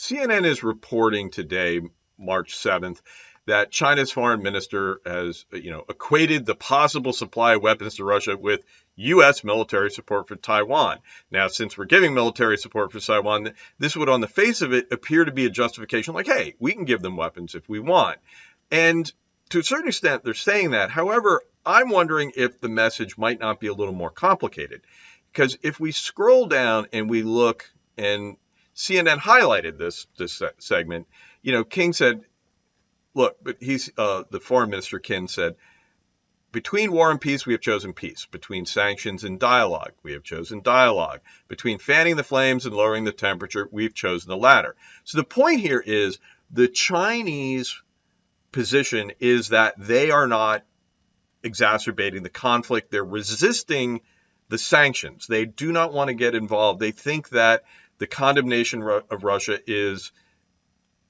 CNN is reporting today, March 7th, that China's foreign minister has, equated the possible supply of weapons to Russia with U.S. military support for Taiwan. Now, since we're giving military support for Taiwan, this would, on the face of it, appear to be a justification like, hey, we can give them weapons if we want. And to a certain extent, they're saying that. However, I'm wondering if the message might not be a little more complicated. Because if we scroll down and we look, and CNN highlighted this segment, King said, look, but the foreign minister, Kin, said, between war and peace, we have chosen peace. Between sanctions and dialogue, we have chosen dialogue. Between fanning the flames and lowering the temperature, we've chosen the latter. So the point here is the Chinese position is that they are not exacerbating the conflict. They're resisting the sanctions. They do not want to get involved. They think that the condemnation of Russia is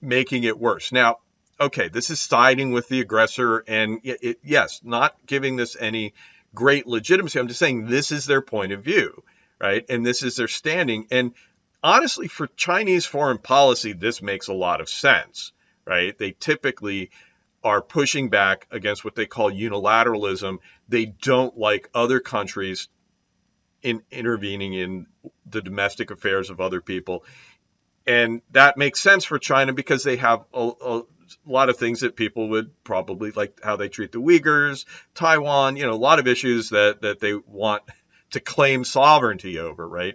making it worse. Now, okay, this is siding with the aggressor, and yes, not giving this any great legitimacy. I'm just saying this is their point of view, right? And this is their standing. And honestly, for Chinese foreign policy, this makes a lot of sense, right? They typically are pushing back against what they call unilateralism. They don't like other countries intervening in the domestic affairs of other people. And that makes sense for China because they have a lot of things that people would probably like, how they treat the Uyghurs, Taiwan, a lot of issues that they want to claim sovereignty over, right?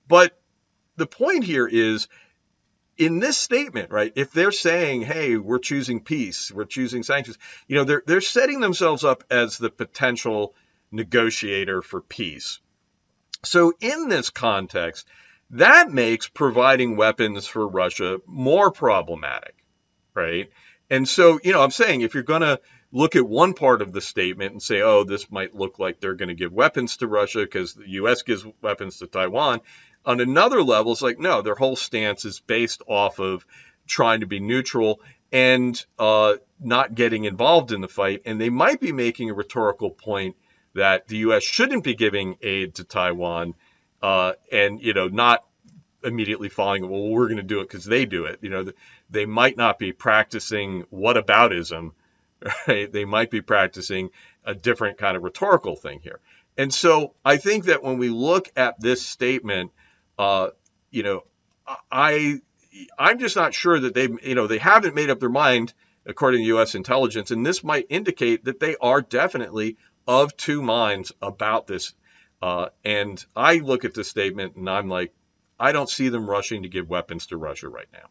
But the point here is, in this statement, right, if they're saying, hey, we're choosing peace, we're choosing sanctions, they're setting themselves up as the potential negotiator for peace. So in this context, that makes providing weapons for Russia more problematic, right? And so, I'm saying if you're going to look at one part of the statement and say, oh, this might look like they're going to give weapons to Russia because the U.S. gives weapons to Taiwan, on another level, it's like, no, their whole stance is based off of trying to be neutral and not getting involved in the fight. And they might be making a rhetorical point that the U.S. shouldn't be giving aid to Taiwan and, not immediately following, well, we're going to do it because they do it. They might not be practicing whataboutism, right? They might be practicing a different kind of rhetorical thing here. And so I think that when we look at this statement, I'm just not sure that they haven't made up their mind, according to U.S. intelligence, and this might indicate that they are definitely of two minds about this. And I look at this statement and I'm like, I don't see them rushing to give weapons to Russia right now.